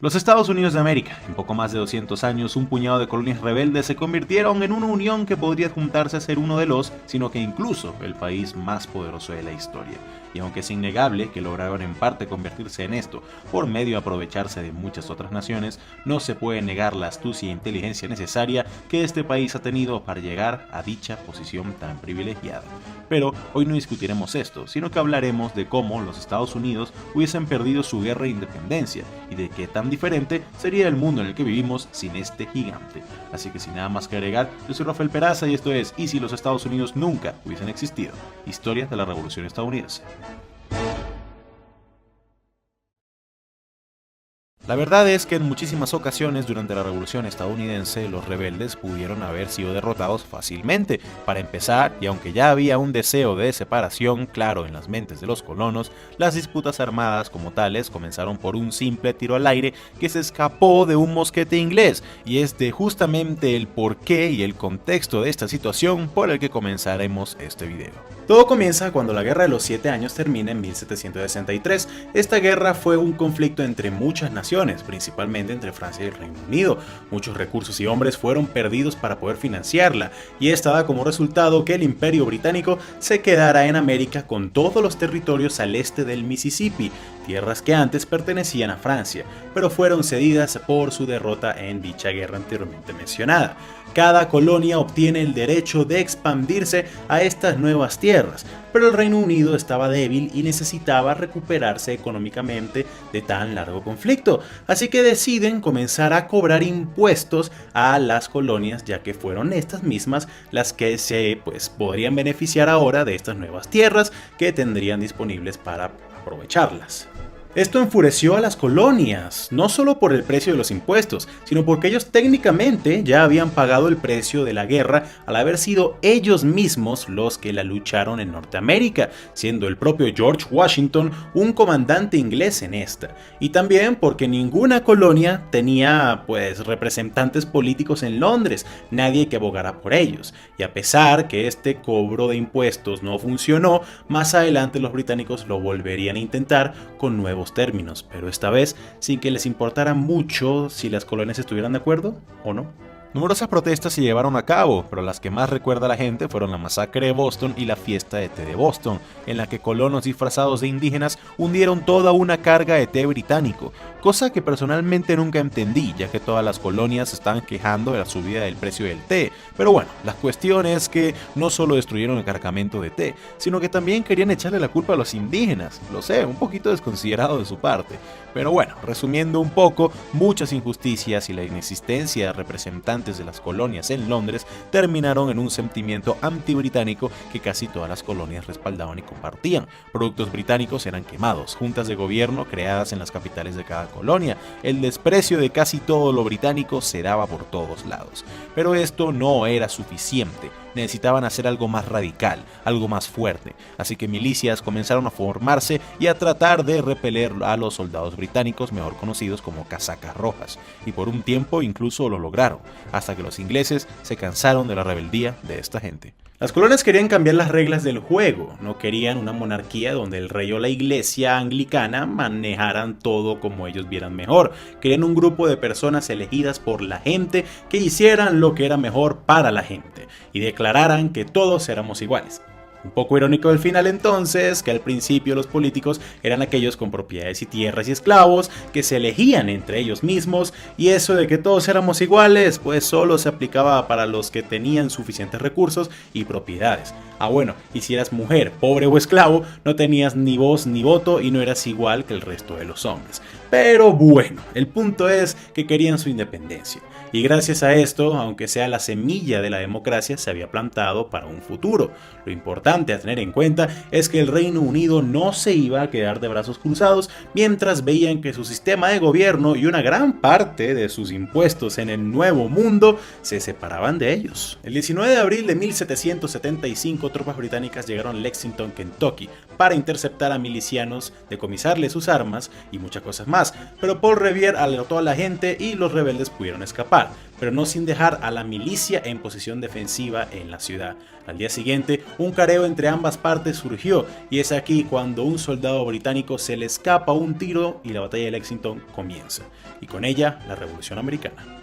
Los Estados Unidos de América, en poco más de 200 años, un puñado de colonias rebeldes se convirtieron en una unión que podría juntarse a ser uno de los, sino que incluso el país más poderoso de la historia. Y aunque es innegable que lograron en parte convertirse en esto por medio de aprovecharse de muchas otras naciones, no se puede negar la astucia e inteligencia necesaria que este país ha tenido para llegar a dicha posición tan privilegiada. Pero hoy no discutiremos esto, sino que hablaremos de cómo los Estados Unidos hubiesen perdido su guerra de independencia y de qué tan diferente sería el mundo en el que vivimos sin este gigante. Así que sin nada más que agregar, yo soy Rafael Peraza y esto es ¿Y si los Estados Unidos nunca hubiesen existido? Historia de la Revolución Estadounidense. La verdad es que en muchísimas ocasiones durante la Revolución Estadounidense los rebeldes pudieron haber sido derrotados fácilmente. Para empezar, y aunque ya había un deseo de separación claro en las mentes de los colonos, las disputas armadas como tales comenzaron por un simple tiro al aire que se escapó de un mosquete inglés, y es de justamente el porqué y el contexto de esta situación por el que comenzaremos este video. Todo comienza cuando la Guerra de los 7 años termina en 1763. Esta guerra fue un conflicto entre muchas naciones, principalmente entre Francia y el Reino Unido. Muchos recursos y hombres fueron perdidos para poder financiarla, y esta da como resultado que el Imperio Británico se quedara en América con todos los territorios al este del Mississippi, tierras que antes pertenecían a Francia, pero fueron cedidas por su derrota en dicha guerra anteriormente mencionada. Cada colonia obtiene el derecho de expandirse a estas nuevas tierras, pero el Reino Unido estaba débil y necesitaba recuperarse económicamente de tan largo conflicto, así que deciden comenzar a cobrar impuestos a las colonias, ya que fueron estas mismas las que se podrían beneficiar ahora de estas nuevas tierras que tendrían disponibles para aprovecharlas. Esto enfureció a las colonias, no solo por el precio de los impuestos, sino porque ellos técnicamente ya habían pagado el precio de la guerra al haber sido ellos mismos los que la lucharon en Norteamérica, siendo el propio George Washington un comandante inglés en esta, y también porque ninguna colonia tenía representantes políticos en Londres, nadie que abogara por ellos, y a pesar que este cobro de impuestos no funcionó, más adelante los británicos lo volverían a intentar con nuevos términos, pero esta vez sin que les importara mucho si las colonias estuvieran de acuerdo o no. Numerosas protestas se llevaron a cabo, pero las que más recuerda la gente fueron la masacre de Boston y la fiesta de té de Boston, en la que colonos disfrazados de indígenas hundieron toda una carga de té británico, cosa que personalmente nunca entendí, ya que todas las colonias estaban quejando de la subida del precio del té. Pero bueno, la cuestión es que no solo destruyeron el cargamento de té, sino que también querían echarle la culpa a los indígenas. Lo sé, un poquito desconsiderado de su parte. Pero bueno, resumiendo un poco, muchas injusticias y la inexistencia de representantes de las colonias en Londres terminaron en un sentimiento anti-británico que casi todas las colonias respaldaban y compartían. Productos británicos eran quemados, juntas de gobierno creadas en las capitales de cada colonia, el desprecio de casi todo lo británico se daba por todos lados. Pero esto no era suficiente. Necesitaban hacer algo más radical, algo más fuerte, así que milicias comenzaron a formarse y a tratar de repeler a los soldados británicos, mejor conocidos como casacas rojas, y por un tiempo incluso lo lograron, hasta que los ingleses se cansaron de la rebeldía de esta gente. Las colonias querían cambiar las reglas del juego, no querían una monarquía donde el rey o la iglesia anglicana manejaran todo como ellos vieran mejor. Querían un grupo de personas elegidas por la gente que hicieran lo que era mejor para la gente y declararan que todos éramos iguales. Un poco irónico el final entonces, que al principio los políticos eran aquellos con propiedades y tierras y esclavos que se elegían entre ellos mismos, y eso de que todos éramos iguales pues solo se aplicaba para los que tenían suficientes recursos y propiedades. Bueno, y si eras mujer, pobre o esclavo, no tenías ni voz ni voto y no eras igual que el resto de los hombres. Pero bueno, el punto es que querían su independencia. Y gracias a esto, aunque sea la semilla de la democracia, se había plantado para un futuro. Lo importante a tener en cuenta es que el Reino Unido no se iba a quedar de brazos cruzados mientras veían que su sistema de gobierno y una gran parte de sus impuestos en el Nuevo Mundo se separaban de ellos. El 19 de abril de 1775, tropas británicas llegaron a Lexington, Kentucky, para interceptar a milicianos, decomisarles sus armas y muchas cosas más, pero Paul Revere alertó a la gente y los rebeldes pudieron escapar, pero no sin dejar a la milicia en posición defensiva en la ciudad. Al día siguiente, un careo entre ambas partes surgió, y es aquí cuando un soldado británico se le escapa un tiro y la batalla de Lexington comienza, y con ella la Revolución Americana.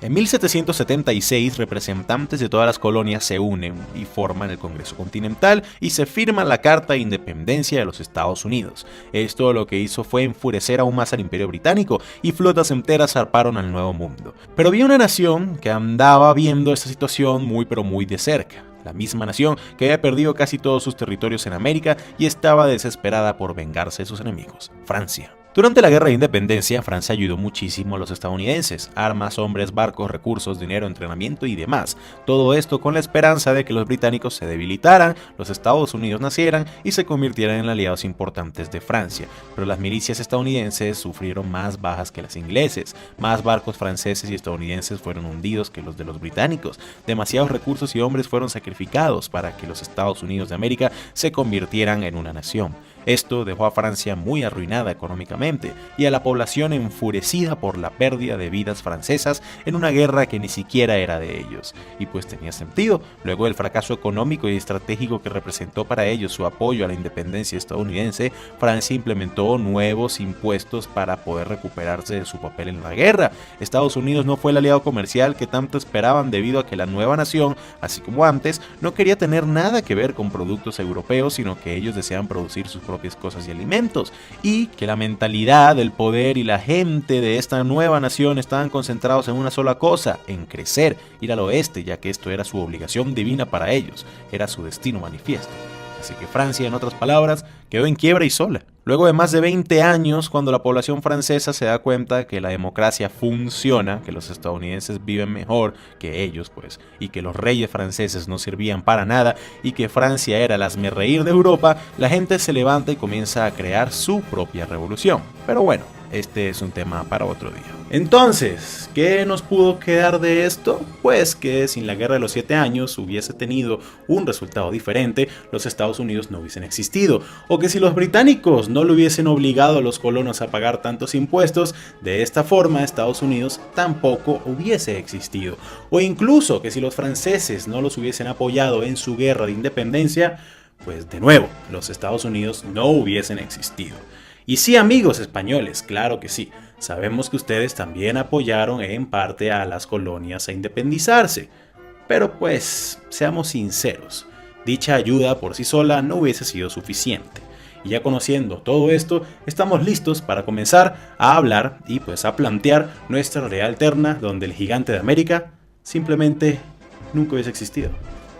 En 1776, representantes de todas las colonias se unen y forman el Congreso Continental y se firma la Carta de Independencia de los Estados Unidos. Esto lo que hizo fue enfurecer aún más al Imperio Británico y flotas enteras zarparon al Nuevo Mundo. Pero había una nación que andaba viendo esta situación muy pero muy de cerca. La misma nación que había perdido casi todos sus territorios en América y estaba desesperada por vengarse de sus enemigos, Francia. Durante la Guerra de Independencia, Francia ayudó muchísimo a los estadounidenses, armas, hombres, barcos, recursos, dinero, entrenamiento y demás. Todo esto con la esperanza de que los británicos se debilitaran, los Estados Unidos nacieran y se convirtieran en aliados importantes de Francia. Pero las milicias estadounidenses sufrieron más bajas que las ingleses, más barcos franceses y estadounidenses fueron hundidos que los de los británicos, demasiados recursos y hombres fueron sacrificados para que los Estados Unidos de América se convirtieran en una nación. Esto dejó a Francia muy arruinada económicamente y a la población enfurecida por la pérdida de vidas francesas en una guerra que ni siquiera era de ellos. Y pues tenía sentido, luego del fracaso económico y estratégico que representó para ellos su apoyo a la independencia estadounidense, Francia implementó nuevos impuestos para poder recuperarse de su papel en la guerra. Estados Unidos no fue el aliado comercial que tanto esperaban debido a que la nueva nación, así como antes, no quería tener nada que ver con productos europeos, sino que ellos deseaban producir sus propias cosas y alimentos, y que la mentalidad, el poder y la gente de esta nueva nación estaban concentrados en una sola cosa, en crecer, ir al oeste, ya que esto era su obligación divina para ellos, era su destino manifiesto. Así que Francia, en otras palabras, quedó en quiebra y sola. Luego de más de 20 años, cuando la población francesa se da cuenta que la democracia funciona, que los estadounidenses viven mejor que ellos, pues, y que los reyes franceses no servían para nada, y que Francia era el hazmerreír de Europa, la gente se levanta y comienza a crear su propia revolución. Pero bueno, este es un tema para otro día. Entonces, ¿qué nos pudo quedar de esto? Pues que sin la Guerra de los 7 años hubiese tenido un resultado diferente, los Estados Unidos no hubiesen existido, o que si los británicos no le hubiesen obligado a los colonos a pagar tantos impuestos, de esta forma Estados Unidos tampoco hubiese existido, o incluso que si los franceses no los hubiesen apoyado en su guerra de independencia, pues de nuevo, los Estados Unidos no hubiesen existido. Y sí, amigos españoles, claro que sí, sabemos que ustedes también apoyaron en parte a las colonias a independizarse, pero pues, seamos sinceros, dicha ayuda por sí sola no hubiese sido suficiente. Y ya conociendo todo esto, estamos listos para comenzar a hablar y pues a plantear nuestra realidad alterna donde el gigante de América simplemente nunca hubiese existido.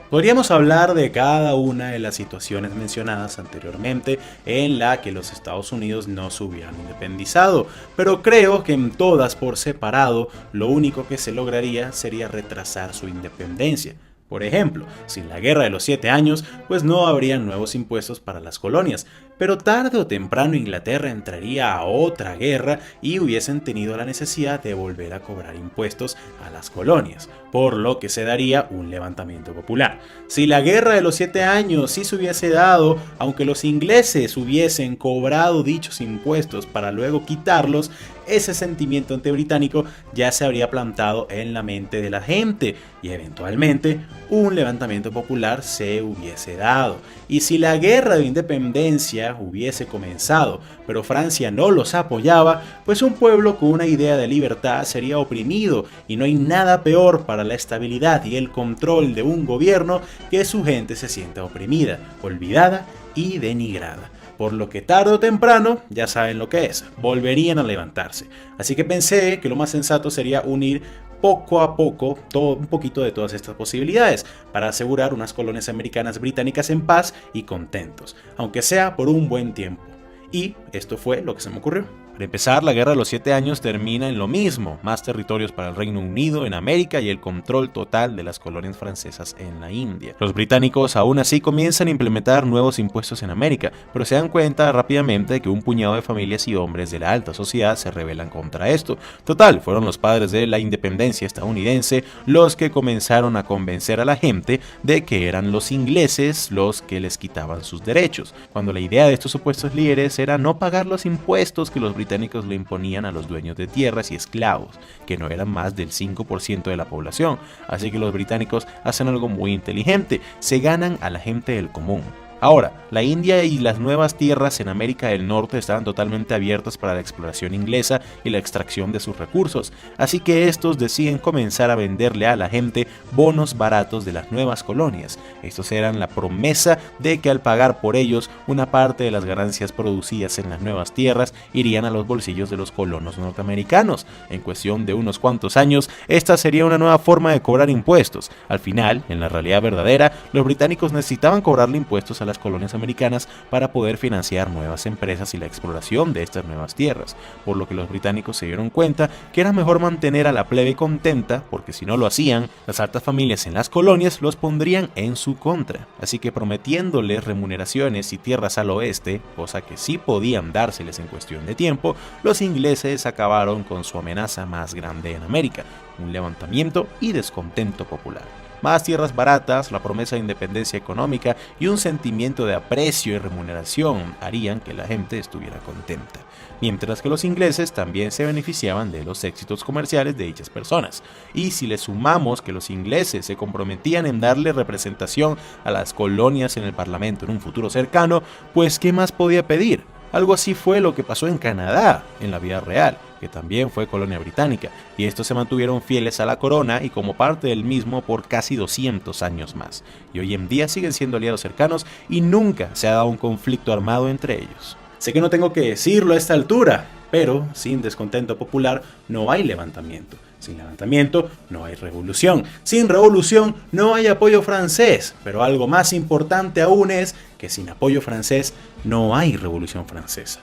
Podríamos hablar de cada una de las situaciones mencionadas anteriormente en la que los Estados Unidos no se hubieran independizado, pero creo que en todas por separado lo único que se lograría sería retrasar su independencia. Por ejemplo, sin la Guerra de los 7 años, pues no habrían nuevos impuestos para las colonias, pero tarde o temprano Inglaterra entraría a otra guerra y hubiesen tenido la necesidad de volver a cobrar impuestos a las colonias, por lo que se daría un levantamiento popular. Si la Guerra de los 7 años sí se hubiese dado, aunque los ingleses hubiesen cobrado dichos impuestos para luego quitarlos, ese sentimiento antibritánico ya se habría plantado en la mente de la gente y eventualmente un levantamiento popular se hubiese dado. Y si la guerra de independencia hubiese comenzado, pero Francia no los apoyaba, pues un pueblo con una idea de libertad sería oprimido, y no hay nada peor para la estabilidad y el control de un gobierno que su gente se sienta oprimida, olvidada y denigrada. Por lo que tarde o temprano, ya saben lo que es, volverían a levantarse. Así que pensé que lo más sensato sería unir poco a poco un poquito de todas estas posibilidades para asegurar unas colonias americanas británicas en paz y contentos, aunque sea por un buen tiempo. Y esto fue lo que se me ocurrió. Para empezar, la Guerra de los 7 Años termina en lo mismo, más territorios para el Reino Unido en América y el control total de las colonias francesas en la India. Los británicos aún así comienzan a implementar nuevos impuestos en América, pero se dan cuenta rápidamente de que un puñado de familias y hombres de la alta sociedad se rebelan contra esto. Total, fueron los padres de la independencia estadounidense los que comenzaron a convencer a la gente de que eran los ingleses los que les quitaban sus derechos, cuando la idea de estos supuestos líderes era no pagar los impuestos que los británicos le imponían a los dueños de tierras y esclavos, que no eran más del 5% de la población. Así que los británicos hacen algo muy inteligente, se ganan a la gente del común. Ahora, la India y las nuevas tierras en América del Norte estaban totalmente abiertas para la exploración inglesa y la extracción de sus recursos, así que estos deciden comenzar a venderle a la gente bonos baratos de las nuevas colonias. Estos eran la promesa de que al pagar por ellos, una parte de las ganancias producidas en las nuevas tierras irían a los bolsillos de los colonos norteamericanos. En cuestión de unos cuantos años, esta sería una nueva forma de cobrar impuestos. Al final, en la realidad verdadera, los británicos necesitaban cobrarle impuestos a las colonias americanas para poder financiar nuevas empresas y la exploración de estas nuevas tierras, por lo que los británicos se dieron cuenta que era mejor mantener a la plebe contenta, porque si no lo hacían, las altas familias en las colonias los pondrían en su contra, así que prometiéndoles remuneraciones y tierras al oeste, cosa que sí podían dárseles en cuestión de tiempo, los ingleses acabaron con su amenaza más grande en América, un levantamiento y descontento popular. Más tierras baratas, la promesa de independencia económica y un sentimiento de aprecio y remuneración harían que la gente estuviera contenta, mientras que los ingleses también se beneficiaban de los éxitos comerciales de dichas personas. Y si le sumamos que los ingleses se comprometían en darle representación a las colonias en el Parlamento en un futuro cercano, pues ¿qué más podía pedir? Algo así fue lo que pasó en Canadá, en la vida real, que también fue colonia británica, y estos se mantuvieron fieles a la corona y como parte del mismo por casi 200 años más, y hoy en día siguen siendo aliados cercanos y nunca se ha dado un conflicto armado entre ellos. Sé que no tengo que decirlo a esta altura, pero sin descontento popular no hay levantamiento. Sin levantamiento no hay revolución. Sin revolución no hay apoyo francés. Pero algo más importante aún es que sin apoyo francés no hay revolución francesa.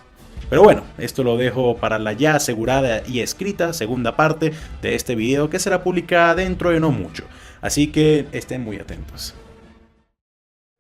Pero bueno, esto lo dejo para la ya asegurada y escrita segunda parte de este video que será publicada dentro de no mucho. Así que estén muy atentos.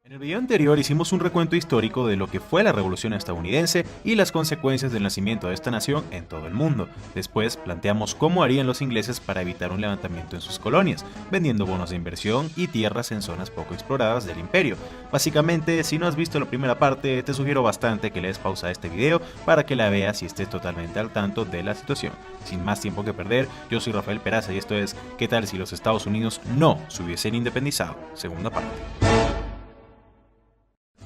En el video anterior hicimos un recuento histórico de lo que fue la Revolución estadounidense y las consecuencias del nacimiento de esta nación en todo el mundo. Después planteamos cómo harían los ingleses para evitar un levantamiento en sus colonias, vendiendo bonos de inversión y tierras en zonas poco exploradas del imperio. Básicamente, si no has visto la primera parte, te sugiero bastante que le des pausa a este video para que la veas y estés totalmente al tanto de la situación. Sin más tiempo que perder, yo soy Rafael Peraza y esto es ¿Qué tal si los Estados Unidos no se hubiesen independizado? Segunda parte.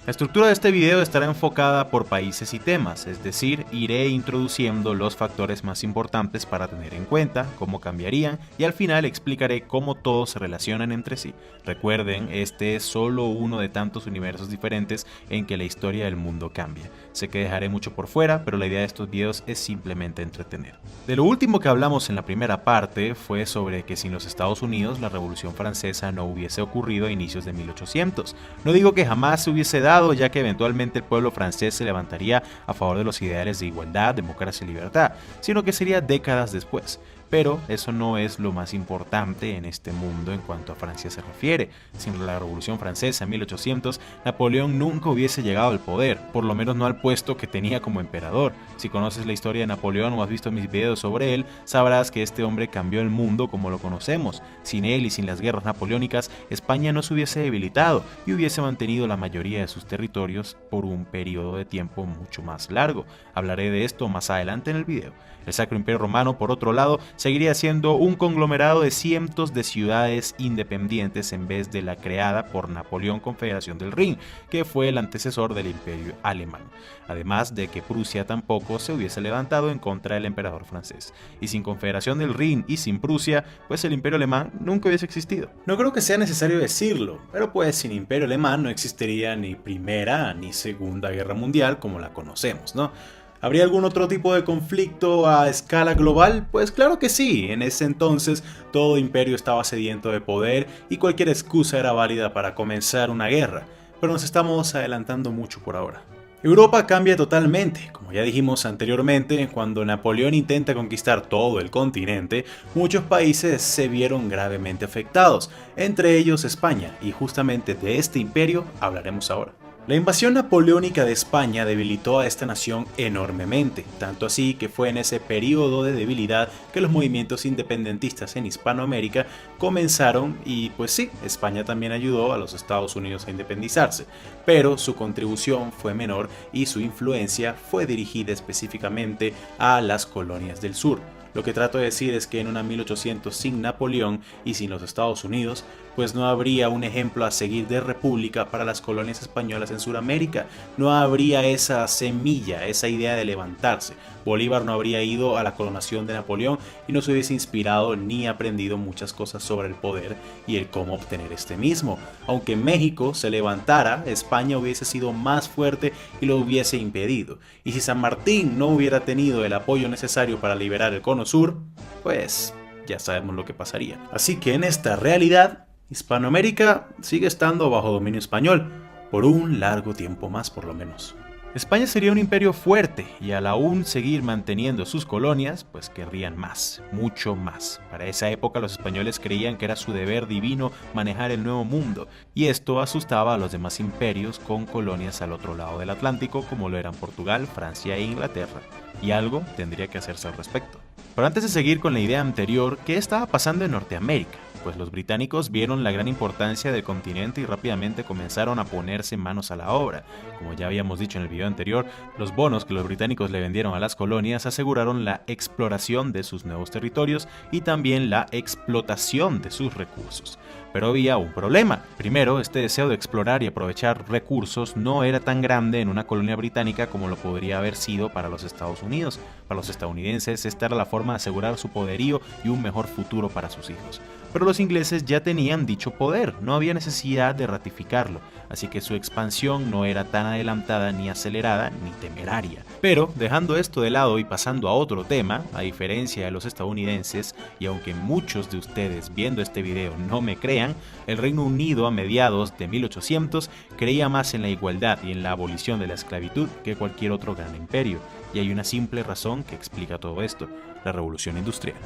La estructura de este video estará enfocada por países y temas, es decir, iré introduciendo los factores más importantes para tener en cuenta, cómo cambiarían y al final explicaré cómo todos se relacionan entre sí. Recuerden, este es solo uno de tantos universos diferentes en que la historia del mundo cambia. Sé que dejaré mucho por fuera, pero la idea de estos videos es simplemente entretener. De lo último que hablamos en la primera parte fue sobre que sin los Estados Unidos la Revolución Francesa no hubiese ocurrido a inicios de 1800. No digo que jamás se hubiese dado, ya que eventualmente el pueblo francés se levantaría a favor de los ideales de igualdad, democracia y libertad, sino que sería décadas después. Pero eso no es lo más importante en este mundo en cuanto a Francia se refiere. Sin la Revolución Francesa en 1800, Napoleón nunca hubiese llegado al poder, por lo menos no al puesto que tenía como emperador. Si conoces la historia de Napoleón o has visto mis videos sobre él, sabrás que este hombre cambió el mundo como lo conocemos. Sin él y sin las guerras napoleónicas, España no se hubiese debilitado y hubiese mantenido la mayoría de sus territorios por un periodo de tiempo mucho más largo. Hablaré de esto más adelante en el video. El Sacro Imperio Romano, por otro lado, seguiría siendo un conglomerado de cientos de ciudades independientes en vez de la creada por Napoleón Confederación del Rin, que fue el antecesor del Imperio Alemán. Además de que Prusia tampoco se hubiese levantado en contra del emperador francés. Y sin Confederación del Rin y sin Prusia, pues el Imperio Alemán nunca hubiese existido. No creo que sea necesario decirlo, pero pues sin Imperio Alemán no existiría ni Primera ni Segunda Guerra Mundial como la conocemos, ¿no? ¿Habría algún otro tipo de conflicto a escala global? Pues claro que sí, en ese entonces todo imperio estaba sediento de poder y cualquier excusa era válida para comenzar una guerra, pero nos estamos adelantando mucho por ahora. Europa cambia totalmente. Como ya dijimos anteriormente, cuando Napoleón intenta conquistar todo el continente, muchos países se vieron gravemente afectados, entre ellos España, y justamente de este imperio hablaremos ahora. La invasión napoleónica de España debilitó a esta nación enormemente, tanto así que fue en ese periodo de debilidad que los movimientos independentistas en Hispanoamérica comenzaron y pues sí, España también ayudó a los Estados Unidos a independizarse, pero su contribución fue menor y su influencia fue dirigida específicamente a las colonias del sur. Lo que trato de decir es que en una 1800 sin Napoleón y sin los Estados Unidos, pues no habría un ejemplo a seguir de república para las colonias españolas en Sudamérica, no habría esa semilla, esa idea de levantarse. Bolívar no habría ido a la coronación de Napoleón y no se hubiese inspirado ni aprendido muchas cosas sobre el poder y el cómo obtener este mismo. Aunque México se levantara, España hubiese sido más fuerte y lo hubiese impedido. Y si San Martín no hubiera tenido el apoyo necesario para liberar el Cono Sur, pues ya sabemos lo que pasaría. Así que en esta realidad, Hispanoamérica sigue estando bajo dominio español, por un largo tiempo más por lo menos. España sería un imperio fuerte y al aún seguir manteniendo sus colonias, pues querrían más, mucho más. Para esa época los españoles creían que era su deber divino manejar el nuevo mundo, y esto asustaba a los demás imperios con colonias al otro lado del Atlántico como lo eran Portugal, Francia e Inglaterra, y algo tendría que hacerse al respecto. Pero antes de seguir con la idea anterior, ¿qué estaba pasando en Norteamérica? Pues los británicos vieron la gran importancia del continente y rápidamente comenzaron a ponerse manos a la obra. Como ya habíamos dicho en el video anterior, los bonos que los británicos le vendieron a las colonias aseguraron la exploración de sus nuevos territorios y también la explotación de sus recursos. Pero había un problema. Primero, este deseo de explorar y aprovechar recursos no era tan grande en una colonia británica como lo podría haber sido para los Estados Unidos. Para los estadounidenses, esta era la forma de asegurar su poderío y un mejor futuro para sus hijos. Pero los ingleses ya tenían dicho poder, no había necesidad de ratificarlo, así que su expansión no era tan adelantada ni acelerada ni temeraria. Pero, dejando esto de lado y pasando a otro tema, a diferencia de los estadounidenses, y aunque muchos de ustedes viendo este video no me crean, el Reino Unido a mediados de 1800 creía más en la igualdad y en la abolición de la esclavitud que cualquier otro gran imperio, y hay una simple razón que explica todo esto: la Revolución Industrial.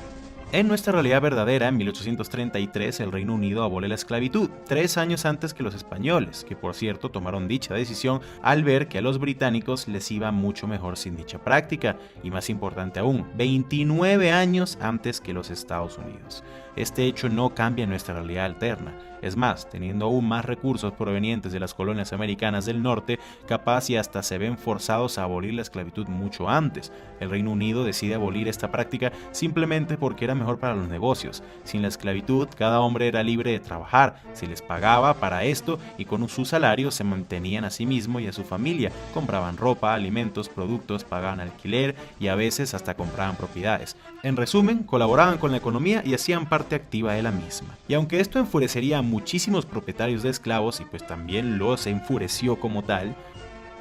En nuestra realidad verdadera, en 1833, el Reino Unido abole la esclavitud, 3 años antes que los españoles, que por cierto tomaron dicha decisión al ver que a los británicos les iba mucho mejor sin dicha práctica, y más importante aún, 29 años antes que los Estados Unidos. Este hecho no cambia nuestra realidad alterna. Es más, teniendo aún más recursos provenientes de las colonias americanas del norte, capaz y hasta se ven forzados a abolir la esclavitud mucho antes. El Reino Unido decide abolir esta práctica simplemente porque era mejor para los negocios. Sin la esclavitud, cada hombre era libre de trabajar, se les pagaba para esto y con su salario se mantenían a sí mismo y a su familia, compraban ropa, alimentos, productos, pagaban alquiler y a veces hasta compraban propiedades. En resumen, colaboraban con la economía y hacían parte activa de la misma. Y aunque esto enfurecería a muchísimos propietarios de esclavos y pues también los enfureció como tal,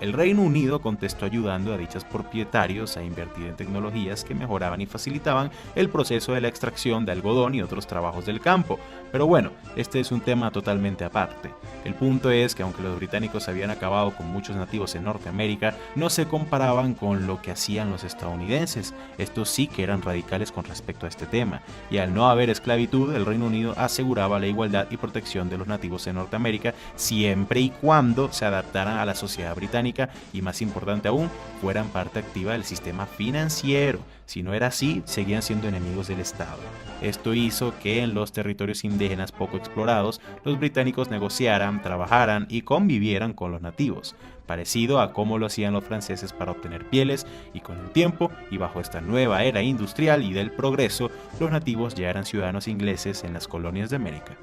el Reino Unido contestó ayudando a dichos propietarios a invertir en tecnologías que mejoraban y facilitaban el proceso de la extracción de algodón y otros trabajos del campo. Pero bueno, este es un tema totalmente aparte. El punto es que aunque los británicos habían acabado con muchos nativos en Norteamérica, no se comparaban con lo que hacían los estadounidenses. Estos sí que eran radicales con respecto a este tema, y al no haber esclavitud, el Reino Unido aseguraba la igualdad y protección de los nativos en Norteamérica siempre y cuando se adaptaran a la sociedad británica y, más importante aún, fueran parte activa del sistema financiero. Si no era así, seguían siendo enemigos del Estado. Esto hizo que en los territorios indígenas poco explorados, los británicos negociaran, trabajaran y convivieran con los nativos, parecido a cómo lo hacían los franceses para obtener pieles, y con el tiempo, y bajo esta nueva era industrial y del progreso, los nativos ya eran ciudadanos ingleses en las colonias de América.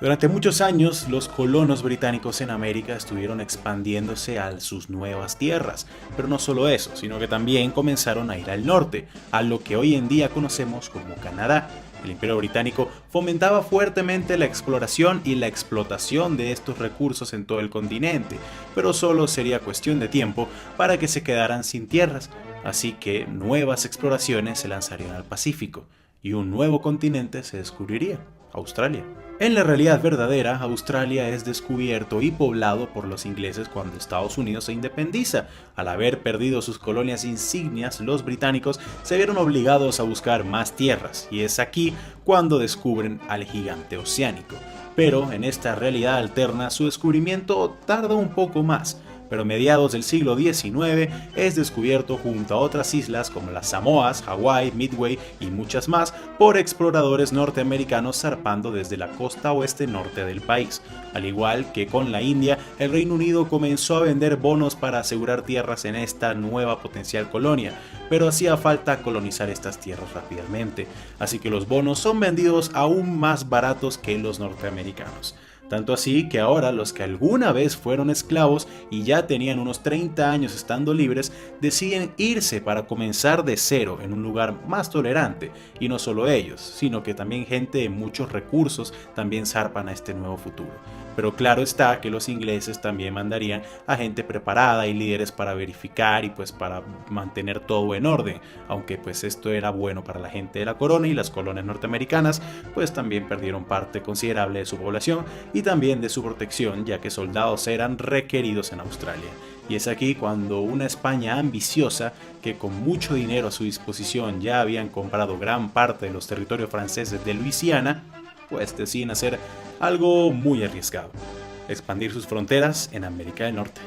Durante muchos años, los colonos británicos en América estuvieron expandiéndose a sus nuevas tierras, pero no solo eso, sino que también comenzaron a ir al norte, a lo que hoy en día conocemos como Canadá. El Imperio Británico fomentaba fuertemente la exploración y la explotación de estos recursos en todo el continente, pero solo sería cuestión de tiempo para que se quedaran sin tierras, así que nuevas exploraciones se lanzarían al Pacífico, y un nuevo continente se descubriría. Australia. En la realidad verdadera, Australia es descubierto y poblado por los ingleses cuando Estados Unidos se independiza. Al haber perdido sus colonias insignias, los británicos se vieron obligados a buscar más tierras, y es aquí cuando descubren al gigante oceánico. Pero en esta realidad alterna su descubrimiento tarda un poco más. Pero a mediados del siglo XIX es descubierto junto a otras islas como las Samoas, Hawái, Midway y muchas más por exploradores norteamericanos zarpando desde la costa oeste norte del país. Al igual que con la India, el Reino Unido comenzó a vender bonos para asegurar tierras en esta nueva potencial colonia, pero hacía falta colonizar estas tierras rápidamente, así que los bonos son vendidos aún más baratos que los norteamericanos. Tanto así que ahora los que alguna vez fueron esclavos y ya tenían unos 30 años estando libres, deciden irse para comenzar de cero en un lugar más tolerante. Y no solo ellos, sino que también gente de muchos recursos también zarpan a este nuevo futuro. Pero claro está que los ingleses también mandarían a gente preparada y líderes para verificar y pues para mantener todo en orden, aunque pues esto era bueno para la gente de la corona, y las colonias norteamericanas pues también perdieron parte considerable de su población y también de su protección, ya que soldados eran requeridos en Australia. Y es aquí cuando una España ambiciosa, que con mucho dinero a su disposición ya habían comprado gran parte de los territorios franceses de Luisiana, pues deciden hacer algo muy arriesgado: expandir sus fronteras en América del Norte.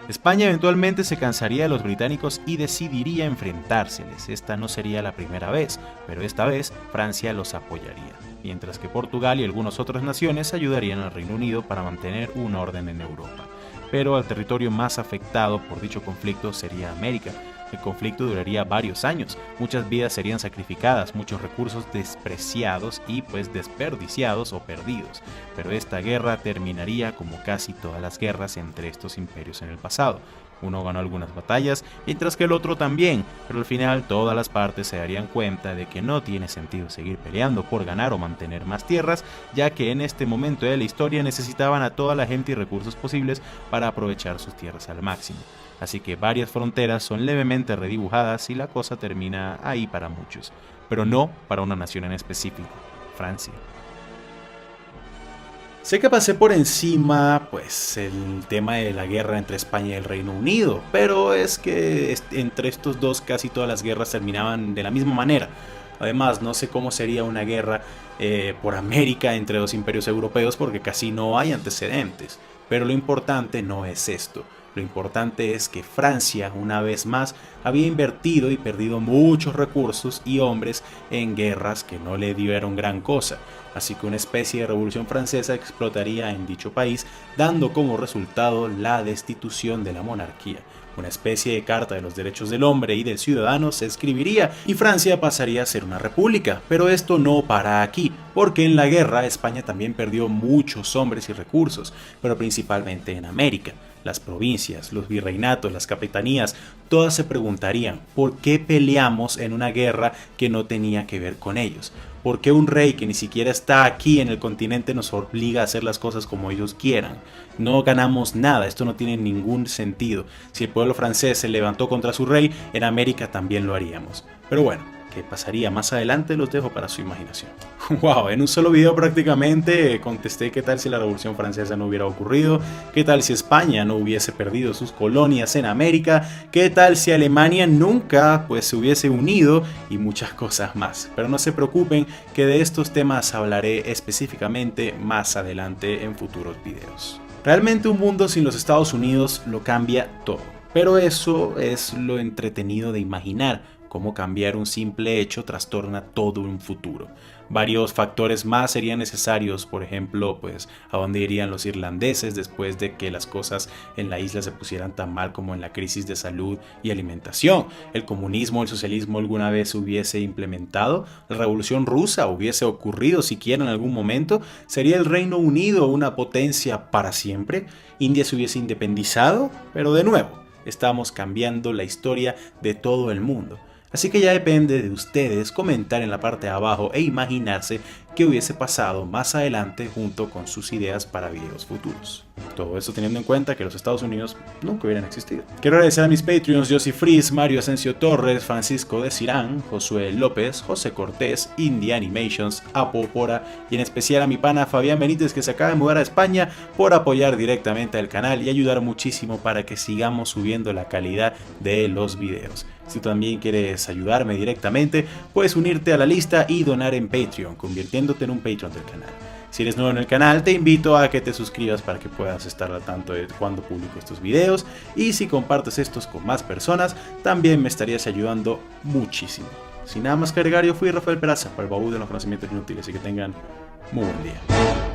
España eventualmente se cansaría de los británicos y decidiría enfrentárseles. Esta no sería la primera vez, pero esta vez Francia los apoyaría, mientras que Portugal y algunas otras naciones ayudarían al Reino Unido para mantener un orden en Europa. Pero el territorio más afectado por dicho conflicto sería América. El conflicto duraría varios años, muchas vidas serían sacrificadas, muchos recursos despreciados y pues desperdiciados o perdidos, pero esta guerra terminaría como casi todas las guerras entre estos imperios en el pasado. Uno ganó algunas batallas, mientras que el otro también, pero al final todas las partes se darían cuenta de que no tiene sentido seguir peleando por ganar o mantener más tierras, ya que en este momento de la historia necesitaban a toda la gente y recursos posibles para aprovechar sus tierras al máximo. Así que varias fronteras son levemente redibujadas y la cosa termina ahí para muchos, pero no para una nación en específico: Francia. Sé que pasé por encima pues el tema de la guerra entre España y el Reino Unido, pero es que entre estos dos casi todas las guerras terminaban de la misma manera. Además, no sé cómo sería una guerra por América entre dos imperios europeos, porque casi no hay antecedentes. Pero lo importante no es esto. Lo importante es que Francia, una vez más, había invertido y perdido muchos recursos y hombres en guerras que no le dieron gran cosa. Así que una especie de revolución francesa explotaría en dicho país, dando como resultado la destitución de la monarquía. Una especie de carta de los derechos del hombre y del ciudadano se escribiría y Francia pasaría a ser una república. Pero esto no para aquí, porque en la guerra España también perdió muchos hombres y recursos, pero principalmente en América. Las provincias, los virreinatos, las capitanías, todas se preguntarían ¿por qué peleamos en una guerra que no tenía que ver con ellos? ¿Por qué un rey que ni siquiera está aquí en el continente nos obliga a hacer las cosas como ellos quieran? No ganamos nada, esto no tiene ningún sentido. Si el pueblo francés se levantó contra su rey, en América también lo haríamos. Pero bueno, ¿qué pasaría más adelante? Los dejo para su imaginación. Wow, en un solo video prácticamente contesté qué tal si la Revolución Francesa no hubiera ocurrido, qué tal si España no hubiese perdido sus colonias en América, qué tal si Alemania nunca pues se hubiese unido y muchas cosas más. Pero no se preocupen que de estos temas hablaré específicamente más adelante en futuros videos. Realmente un mundo sin los Estados Unidos lo cambia todo, pero eso es lo entretenido de imaginar. Cómo cambiar un simple hecho trastorna todo un futuro. Varios factores más serían necesarios, por ejemplo, pues a dónde irían los irlandeses después de que las cosas en la isla se pusieran tan mal como en la crisis de salud y alimentación. El comunismo, el socialismo alguna vez se hubiese implementado, la revolución rusa hubiese ocurrido siquiera en algún momento, sería el Reino Unido una potencia para siempre, India se hubiese independizado, pero de nuevo, estamos cambiando la historia de todo el mundo. Así que ya depende de ustedes comentar en la parte de abajo e imaginarse qué hubiese pasado más adelante junto con sus ideas para videos futuros. Todo esto teniendo en cuenta que los Estados Unidos nunca hubieran existido. Quiero agradecer a mis Patreons Josie Fries, Mario Asensio Torres, Francisco de Cirán, Josué López, José Cortés, Indie Animations, Apo Pora y en especial a mi pana Fabián Benítez, que se acaba de mudar a España, por apoyar directamente al canal y ayudar muchísimo para que sigamos subiendo la calidad de los videos. Si tú también quieres ayudarme directamente, puedes unirte a la lista y donar en Patreon, convirtiéndote en un Patreon del canal. Si eres nuevo en el canal, te invito a que te suscribas para que puedas estar al tanto de cuando publico estos videos, y si compartes estos con más personas, también me estarías ayudando muchísimo. Sin nada más que agregar, yo fui Rafael Peraza para el baúl de los conocimientos inútiles y que tengan muy buen día.